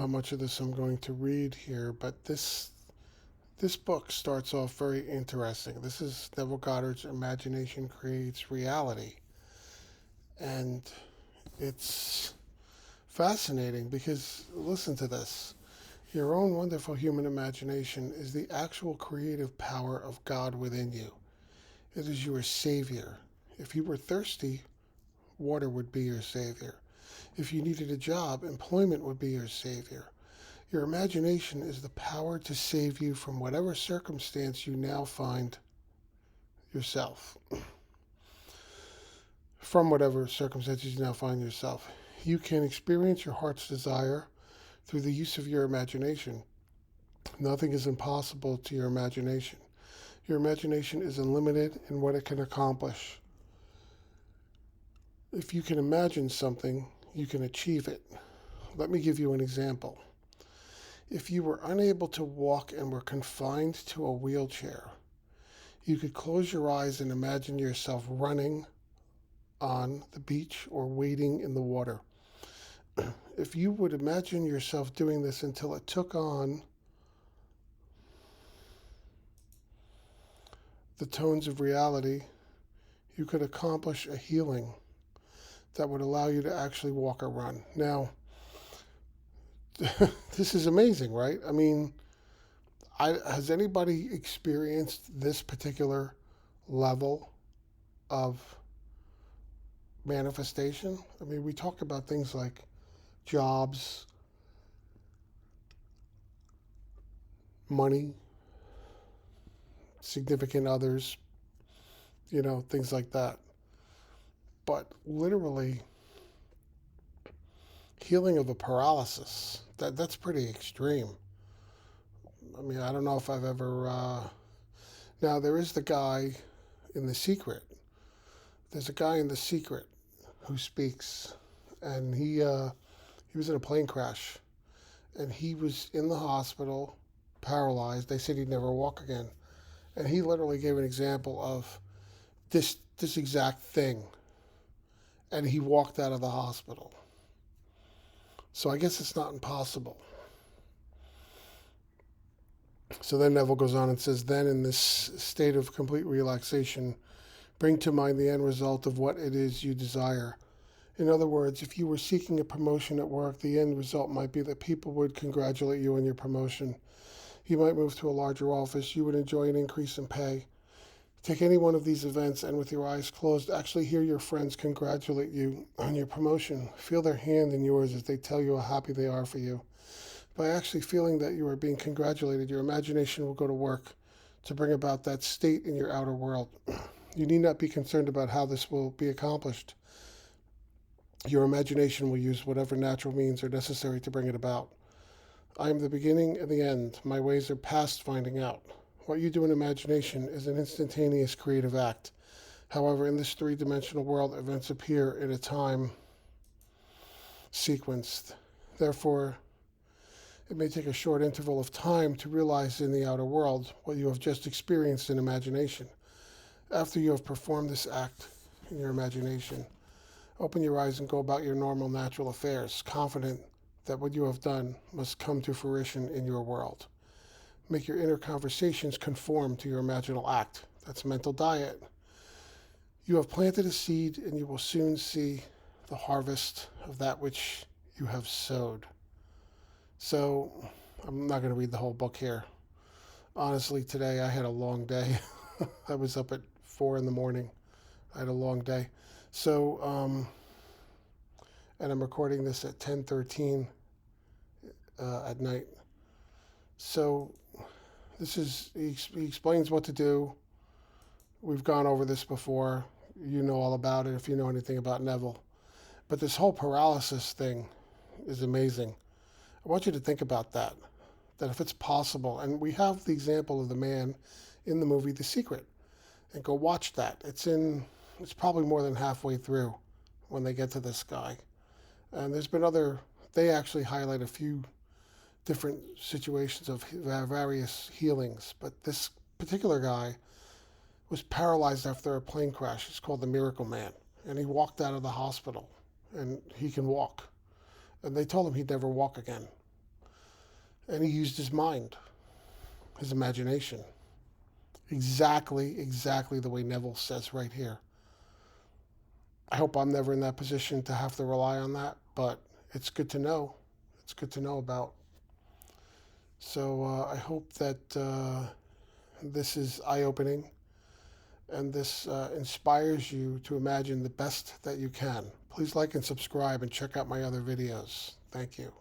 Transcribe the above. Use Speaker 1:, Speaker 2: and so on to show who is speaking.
Speaker 1: How much of this I'm going to read here, but this book starts off very interesting. This is Neville Goddard's Imagination Creates Reality. And it's fascinating because listen to this. Your own wonderful human imagination is the actual creative power of God within you. It is your savior. If you were thirsty, water would be your savior. If you needed a job, employment would be your savior. Your imagination is the power to save you from whatever circumstance you now find yourself. From whatever circumstances you now find yourself. You can experience your heart's desire through the use of your imagination. Nothing is impossible to your imagination. Your imagination is unlimited in what it can accomplish. If you can imagine something, you can achieve it. Let me give you an example. If you were unable to walk and were confined to a wheelchair, you could close your eyes and imagine yourself running on the beach or wading in the water. If you would imagine yourself doing this until it took on the tones of reality, you could accomplish a healing that would allow you to actually walk or run. Now, this is amazing, right? I mean, has anybody experienced this particular level of manifestation? I mean, we talk about things like jobs, money, significant others, things like that. But literally, healing of a paralysis, that's pretty extreme. I mean, I don't know if I've ever. Now, there is the guy in The Secret. There's a guy in The Secret who speaks, and he was in a plane crash, and he was in the hospital, paralyzed. They said he'd never walk again, and he literally gave an example of this exact thing, and he walked out of the hospital. So I guess it's not impossible. So then Neville goes on and says, then in this state of complete relaxation, bring to mind the end result of what it is you desire. In other words, if you were seeking a promotion at work, the end result might be that people would congratulate you on your promotion. You might move to a larger office. You would enjoy an increase in pay. Take any one of these events and with your eyes closed, actually hear your friends congratulate you on your promotion. Feel their hand in yours as they tell you how happy they are for you. By actually feeling that you are being congratulated, your imagination will go to work to bring about that state in your outer world. You need not be concerned about how this will be accomplished. Your imagination will use whatever natural means are necessary to bring it about. I am the beginning and the end. My ways are past finding out. What you do in imagination is an instantaneous creative act. However, in this three-dimensional world, events appear in a time sequenced. Therefore, it may take a short interval of time to realize in the outer world what you have just experienced in imagination. After you have performed this act in your imagination, open your eyes and go about your normal, natural affairs, confident that what you have done must come to fruition in your world. Make your inner conversations conform to your imaginal act. That's mental diet. You have planted a seed, and you will soon see the harvest of that which you have sowed. So, I'm not going to read the whole book here. Honestly, today I had a long day. I was up at 4 in the morning. I had a long day. So, and I'm recording this at 10:13 at night. So, he explains what to do. We've gone over this before. You know all about it if you know anything about Neville. But this whole paralysis thing is amazing. I want you to think about that if it's possible, and we have the example of the man in the movie The Secret, and go watch that. It's probably more than halfway through when they get to this guy. And there's been they actually highlight a few different situations of various healings, but this particular guy was paralyzed after a plane crash. It's called the Miracle Man, and he walked out of the hospital, and he can walk. And they told him he'd never walk again. And he used his mind, his imagination. Exactly the way Neville says right here. I hope I'm never in that position to have to rely on that, but it's good to know. It's good to know about. So I hope that this is eye-opening and this inspires you to imagine the best that you can. Please like and subscribe and check out my other videos. Thank you.